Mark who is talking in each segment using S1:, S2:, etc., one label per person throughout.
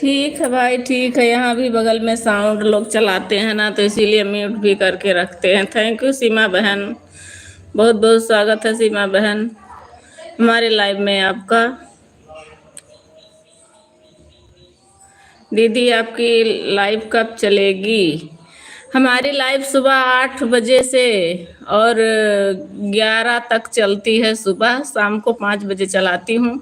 S1: ठीक है भाई, ठीक है। यहाँ भी बगल में साउंड लोग चलाते हैं ना, तो इसीलिए म्यूट भी करके रखते हैं। थैंक यू सीमा बहन, बहुत बहुत स्वागत है सीमा बहन हमारे लाइव में आपका। दीदी आपकी लाइव कब चलेगी? हमारी लाइव सुबह 8 बजे से और 11 तक चलती है। सुबह शाम को 5 बजे चलाती हूँ।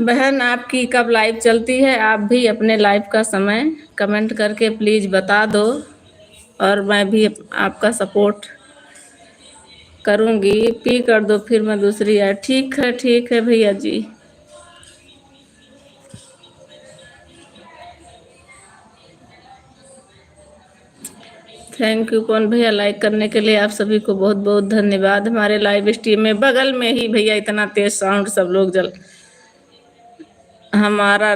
S1: बहन आपकी कब लाइव चलती है? आप भी अपने लाइव का समय कमेंट करके प्लीज़ बता दो, और मैं भी आपका सपोर्ट करूँगी। पी कर दो फिर मैं दूसरी ऐड। ठीक है भैया जी। थैंक यू कौन भैया, लाइक करने के लिए आप सभी को बहुत बहुत धन्यवाद। हमारे लाइव स्ट्रीम में बगल में ही भैया इतना तेज साउंड सब लोग हमारा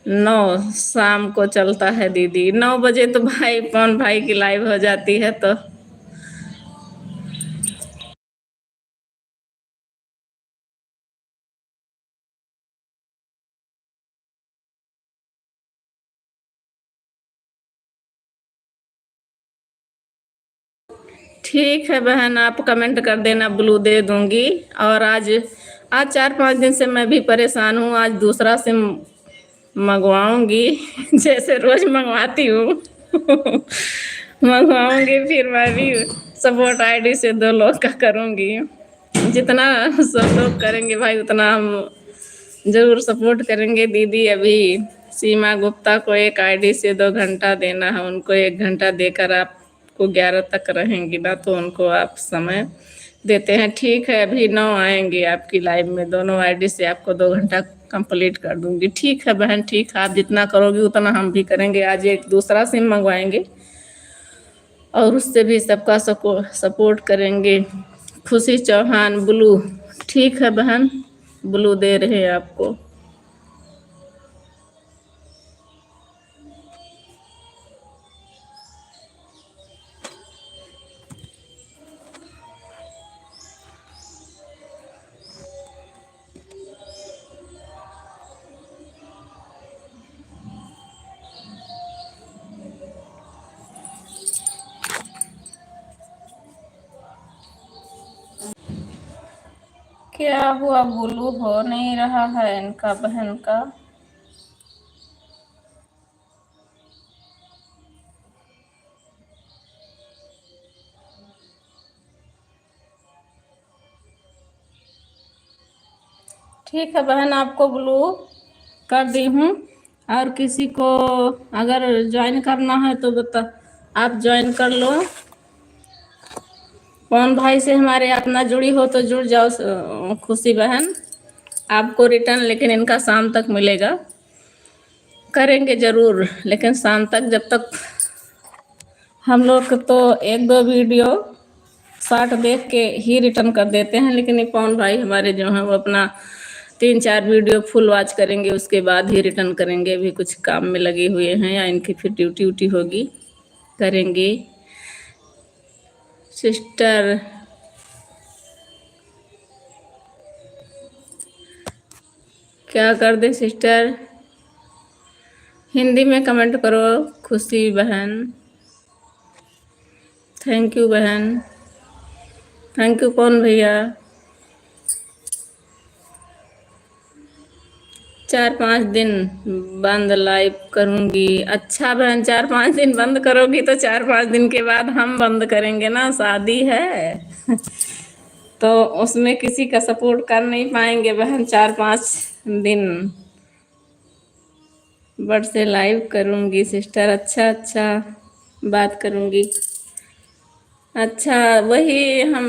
S1: 9 शाम को चलता है दीदी। 9 बजे तो भाई कौन भाई की लाइव हो जाती है। तो ठीक है बहन, आप कमेंट कर देना, ब्लू दे दूंगी। और आज आज 4-5 दिन से मैं भी परेशान हूँ। आज दूसरा सिम मंगवाऊंगी जैसे रोज मंगवाती हूँ मंगवाऊंगी, फिर मैं भी सपोर्ट आईडी से 2 लोग का करूंगी। जितना सब लोग करेंगे भाई उतना हम जरूर सपोर्ट करेंगे। दीदी अभी सीमा गुप्ता को एक आईडी से 2 घंटा देना है। उनको 1 घंटा देकर आपको 11 तक रहेंगी ना, तो उनको आप समय देते हैं। ठीक है, अभी 9 आएंगे आपकी लाइव में। दोनों आईडी से आपको 2 घंटा कंप्लीट कर दूंगी। ठीक है बहन, ठीक है। आप जितना करोगी उतना हम भी करेंगे। आज एक दूसरा सिम मंगवाएंगे और उससे भी सबका सपोर्ट करेंगे। खुशी चौहान ब्लू, ठीक है बहन, ब्लू दे रहे हैं आपको। क्या हुआ? ब्लू हो नहीं रहा है इनका बहन का। ठीक है बहन, आपको ब्लू कर दी हूँ। और किसी को अगर ज्वाइन करना है तो बता, आप ज्वाइन कर लो। कौन भाई से हमारे आप ना जुड़ी हो तो जुड़ जाओ। खुशी बहन, आपको रिटर्न लेकिन इनका शाम तक मिलेगा। करेंगे जरूर, लेकिन शाम तक। जब तक हम लोग तो 1-2 वीडियो शॉर्ट देख के ही रिटर्न कर देते हैं, लेकिन ये पवन भाई हमारे जो हैं वो अपना 3-4 वीडियो फुल वॉच करेंगे, उसके बाद ही रिटर्न करेंगे। अभी कुछ काम में लगे हुए हैं या इनकी फिर ड्यूटी व्यूटी होगी, करेंगे। सिस्टर क्या कर दे सिस्टर? हिंदी में कमेंट करो खुशी बहन। थैंक यू बहन, थैंक यू कौन भैया। 4-5 दिन बंद लाइव करूंगी। अच्छा बहन, 4-5 दिन बंद करोगी तो 4-5 दिन के बाद हम बंद करेंगे ना, शादी है तो उसमें किसी का सपोर्ट कर नहीं पाएंगे बहन। 4-5 दिन बट से लाइव करूंगी सिस्टर। अच्छा अच्छा, बात करूंगी। अच्छा, वही हम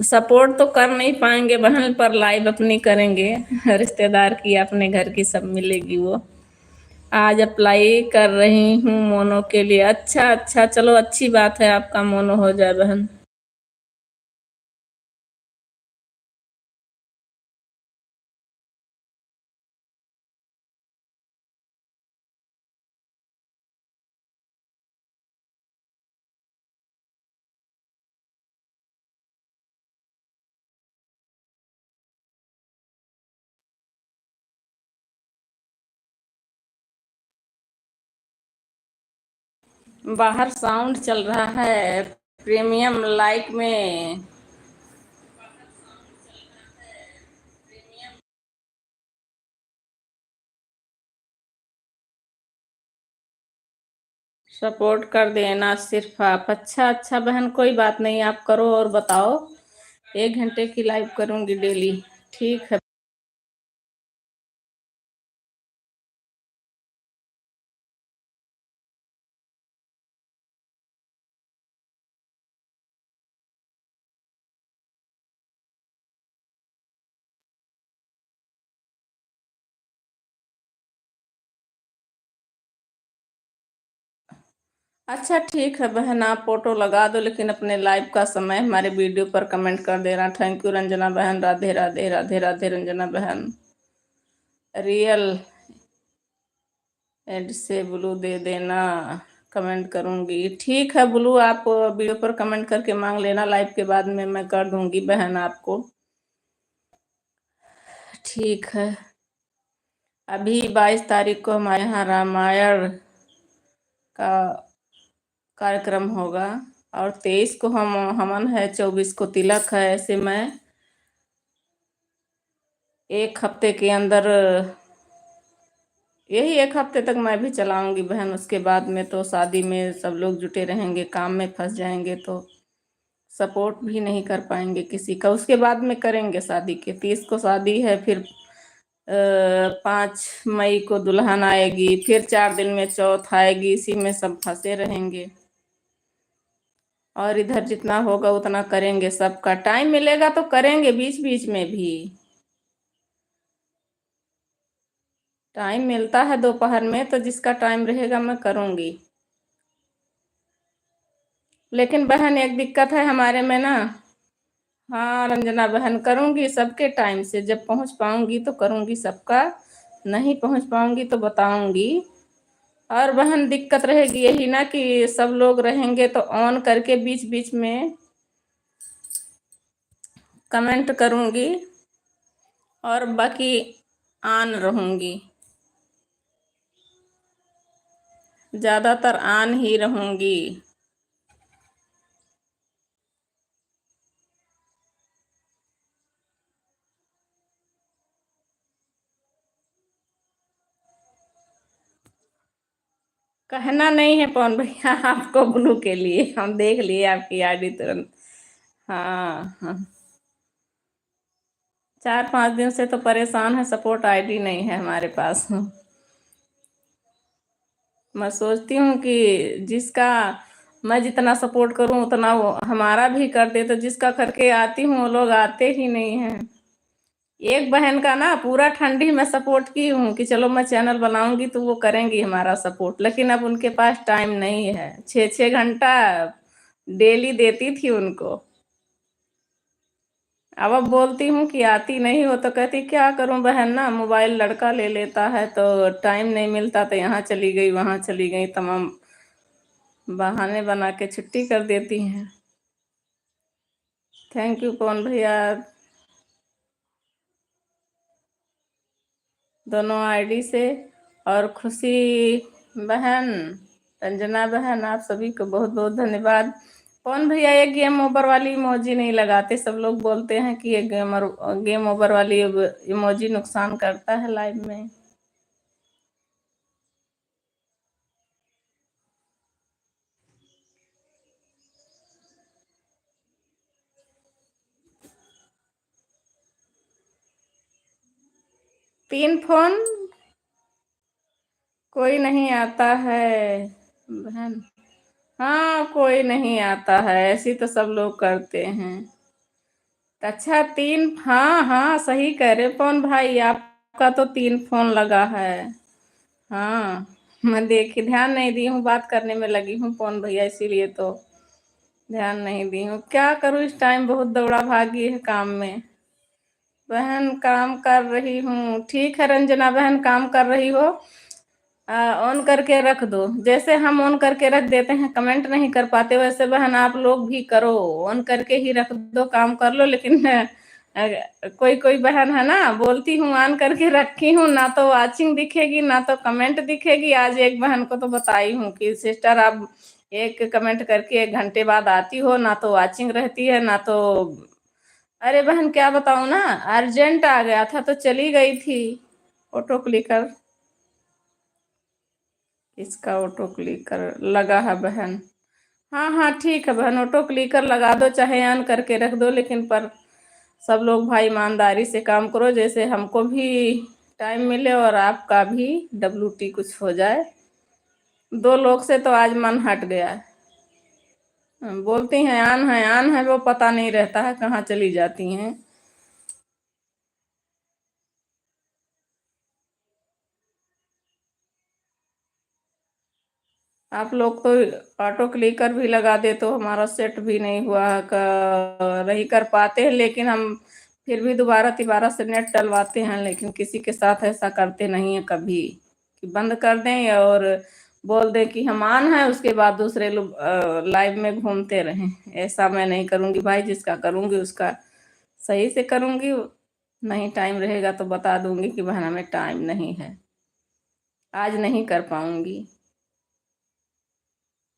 S1: सपोर्ट तो कर नहीं पाएंगे बहन, पर लाइव अपनी करेंगे। रिश्तेदार की, अपने घर की सब मिलेगी वो। आज अप्लाई कर रही हूँ मोनो के लिए। अच्छा अच्छा, चलो अच्छी बात है, आपका मोनो हो जाए बहन। बाहर साउंड चल रहा है प्रीमियम लाइक में। सपोर्ट कर देना सिर्फ आप। अच्छा अच्छा बहन, कोई बात नहीं, आप करो और बताओ। 1 घंटे की लाइव करूंगी डेली। ठीक है। अच्छा ठीक है बहन, आप फोटो लगा दो, लेकिन अपने लाइव का समय हमारे वीडियो पर कमेंट कर देना। थैंक यू रंजना बहन। राधे राधे राधे राधे रंजना बहन। रियल एड से ब्लू दे देना, कमेंट करूंगी। ठीक है ब्लू, आप वीडियो पर कमेंट करके मांग लेना, लाइव के बाद में मैं कर दूंगी बहन आपको। ठीक है। अभी 22 तारीख को हमारे यहाँ रामायण का कार्यक्रम होगा, और 23 को हम हवन है, 24 को तिलक है। ऐसे मैं 1 हफ्ते के अंदर, यही 1 हफ्ते तक मैं भी चलाऊंगी बहन। उसके बाद में तो शादी में सब लोग जुटे रहेंगे, काम में फंस जाएंगे तो सपोर्ट भी नहीं कर पाएंगे किसी का। उसके बाद में करेंगे शादी के। 30 को शादी है, फिर 5 मई को दुल्हन आएगी, फिर 4 दिन में चौथ आएगी। इसी में सब फंसे रहेंगे, और इधर जितना होगा उतना करेंगे। सबका टाइम मिलेगा तो करेंगे, बीच बीच में भी टाइम मिलता है दोपहर में, तो जिसका टाइम रहेगा मैं करूंगी। लेकिन बहन एक दिक्कत है हमारे में ना। हाँ रंजना बहन, करूंगी सबके टाइम से, जब पहुंच पाऊंगी तो करूंगी सबका, नहीं पहुंच पाऊंगी तो बताऊंगी। और बहन दिक्कत रहेगी यही ना कि सब लोग रहेंगे तो ऑन करके बीच बीच में कमेंट करूंगी, और बाकी ऑन रहूंगी, ज्यादातर ऑन ही रहूंगी। कहना नहीं है पवन भैया आपको ब्लू के लिए, हम देख लिए आपकी आईडी तुरंत। हाँ हाँ, 4-5 दिन से तो परेशान है, सपोर्ट आईडी नहीं है हमारे पास। मैं सोचती हूँ कि जिसका मैं जितना सपोर्ट करूँ उतना वो हमारा भी कर दे, तो जिसका करके आती हूँ वो लोग आते ही नहीं हैं। एक बहन का ना पूरा ठंडी में सपोर्ट की हूँ कि चलो मैं चैनल बनाऊंगी तो वो करेंगी हमारा सपोर्ट, लेकिन अब उनके पास टाइम नहीं है। 6-6 घंटा डेली देती थी उनको। अब बोलती हूँ कि आती नहीं हो, तो कहती क्या करूं बहन, ना मोबाइल लड़का ले लेता है तो टाइम नहीं मिलता, तो यहाँ चली गई वहाँ चली गई, तमाम बहाने बना के छुट्टी कर देती हैं। थैंक यू पवन भैया। दोनों आईडी से। और खुशी बहन, रंजना बहन, आप सभी को बहुत बहुत धन्यवाद। पवन भैया ये गेम ओवर वाली इमोजी नहीं लगाते, सब लोग बोलते हैं कि ये गेम ओवर वाली इमोजी नुकसान करता है लाइव में। तीन फोन कोई नहीं आता है बहन। हाँ कोई नहीं आता है, ऐसी तो सब लोग करते हैं। अच्छा 3, हाँ हाँ सही कह रहे हो पवन भाई, आपका तो 3 फोन लगा है। हाँ मैं देखी, ध्यान नहीं दी हूँ, बात करने में लगी हूँ पवन भैया, इसीलिए तो ध्यान नहीं दी हूँ। क्या करूँ, इस टाइम बहुत दौड़ा भागी है काम में। बहन काम कर रही हूँ। ठीक है रंजना बहन, काम कर रही हो, ऑन करके रख दो। जैसे हम ऑन करके रख देते हैं, कमेंट नहीं कर पाते, वैसे बहन आप लोग भी करो, ऑन करके ही रख दो, काम कर लो। लेकिन कोई कोई बहन है ना, बोलती हूँ ऑन करके रखी हूँ, ना तो वॉचिंग दिखेगी ना तो कमेंट दिखेगी। आज एक बहन को तो बताई हूँ कि सिस्टर आप एक कमेंट करके 1 घंटे बाद आती हो, ना तो वॉचिंग रहती है ना तो। अरे बहन क्या बताऊँ ना, अर्जेंट आ गया था तो चली गई थी। ऑटो क्लिकर, इसका ऑटो क्लिकर लगा है बहन। हाँ हाँ ठीक है बहन, ऑटो क्लिकर लगा दो चाहे ऑन करके रख दो, लेकिन पर सब लोग भाई ईमानदारी से काम करो, जैसे हमको भी टाइम मिले और आपका भी WT कुछ हो जाए। 2 लोग से तो आज मन हट गया है। बोलती हैं आन है, वो पता नहीं रहता है कहाँ चली जाती हैं। आप लोग तो ऑटो क्लिकर भी लगा दे तो हमारा सेट भी नहीं हुआ नहीं कर पाते हैं, लेकिन हम फिर भी दोबारा तिबारा से नेट डलवाते हैं, लेकिन किसी के साथ ऐसा करते नहीं है कभी कि बंद कर दें और बोल दें कि हम ऑन है, उसके बाद दूसरे लोग लाइव में घूमते रहें। ऐसा मैं नहीं करूँगी भाई, जिसका करूँगी उसका सही से करूँगी। नहीं टाइम रहेगा तो बता दूंगी कि बहन हमें टाइम नहीं है, आज नहीं कर पाऊंगी।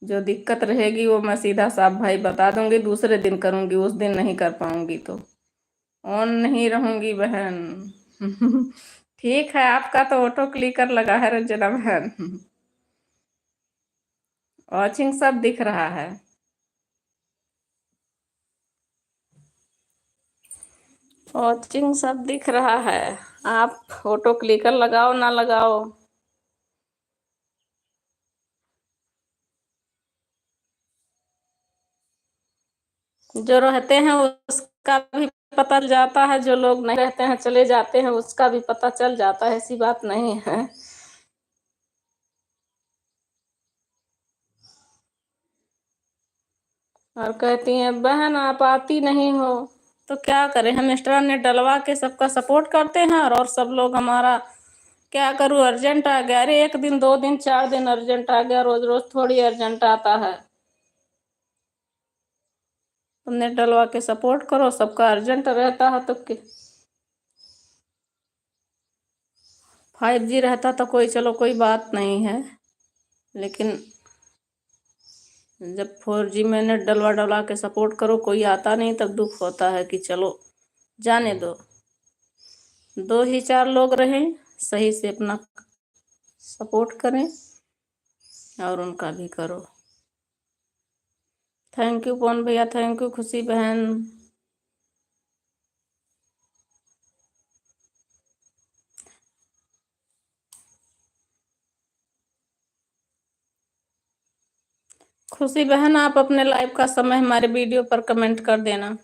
S1: जो दिक्कत रहेगी वो मैं सीधा साफ भाई बता दूंगी, दूसरे दिन करूंगी, उस दिन नहीं कर पाऊंगी तो ऑन नहीं रहूंगी बहन। ठीक है, आपका तो ऑटो क्लिकर लगा है रंजना बहन। वॉचिंग सब दिख रहा है। वॉचिंग सब दिख रहा है। आप ऑटो क्लिकर लगाओ ना लगाओ। जो रहते हैं उसका भी पता चल जाता है, जो लोग नहीं रहते हैं चले जाते हैं उसका भी पता चल जाता है, ऐसी बात नहीं है। और कहती हैं बहन आप आती नहीं हो, तो क्या करें, हम एक्स्ट्रा नेट डलवा के सबका सपोर्ट करते हैं और सब लोग हमारा। क्या करूँ, अर्जेंट आ गया। अरे 1 दिन 2 दिन 4 दिन अर्जेंट आ गया, रोज रोज थोड़ी अर्जेंट आता है। तो नेट डलवा के सपोर्ट करो, सबका अर्जेंट रहता है तो 5G रहता तो कोई चलो कोई बात नहीं है, लेकिन जब 4G में नेट डलवा डलवा के सपोर्ट करो कोई आता नहीं, तब दुख होता है कि चलो जाने दो। 2 ही 4 लोग रहें, सही से अपना सपोर्ट करें और उनका भी करो। थैंक यू पवन भैया, थैंक यू खुशी बहन। खुशी बहन आप अपने लाइव का समय हमारे वीडियो पर कमेंट कर देना।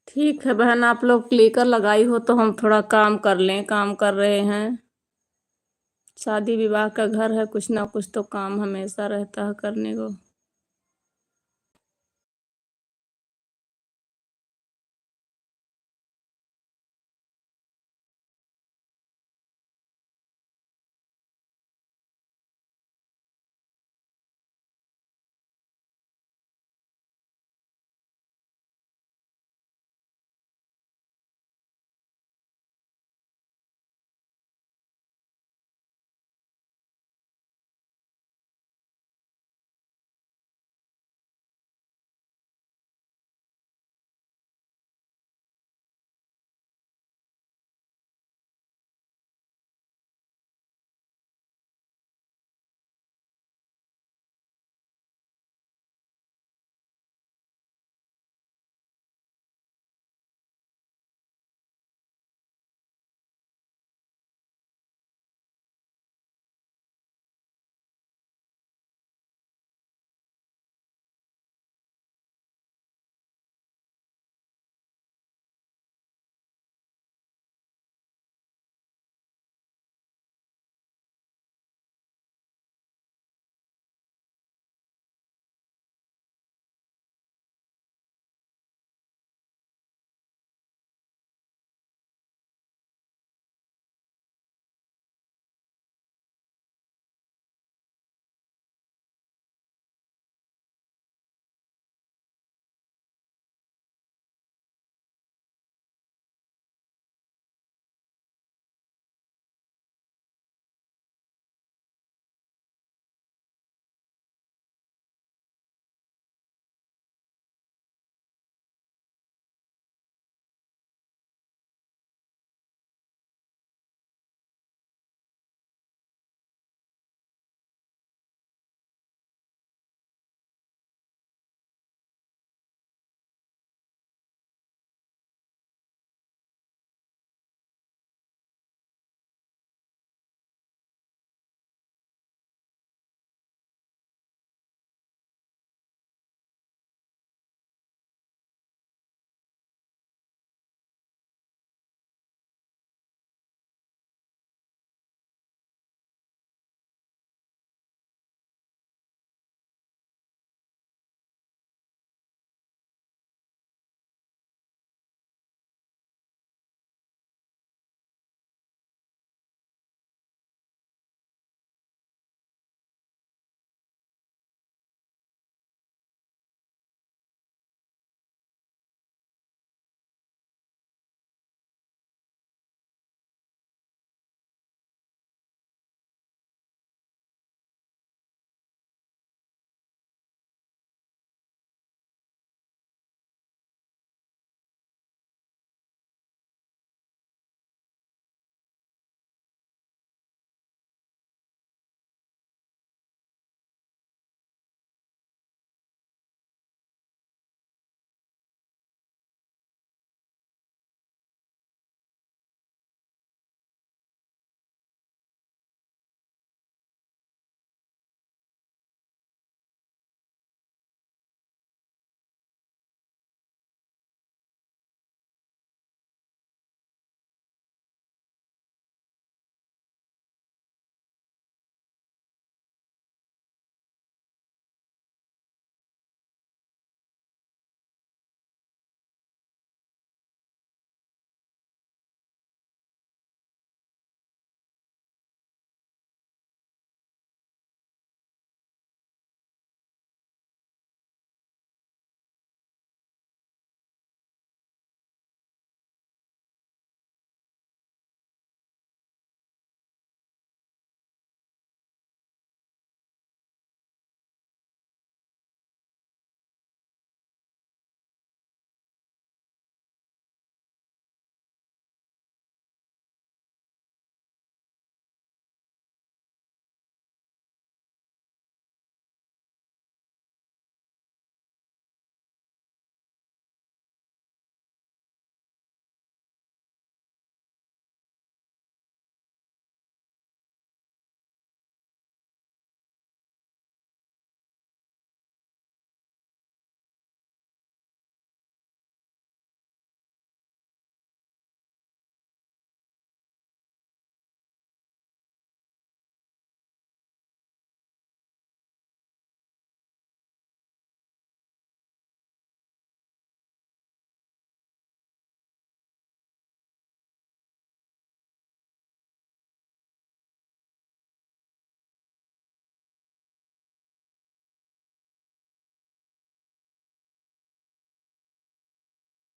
S1: ठीक है बहन, आप लोग क्लिकर लगाई हो तो हम थोड़ा काम कर लें, काम कर रहे हैं। शादी विवाह का घर है, कुछ ना कुछ तो काम हमेशा रहता है करने को।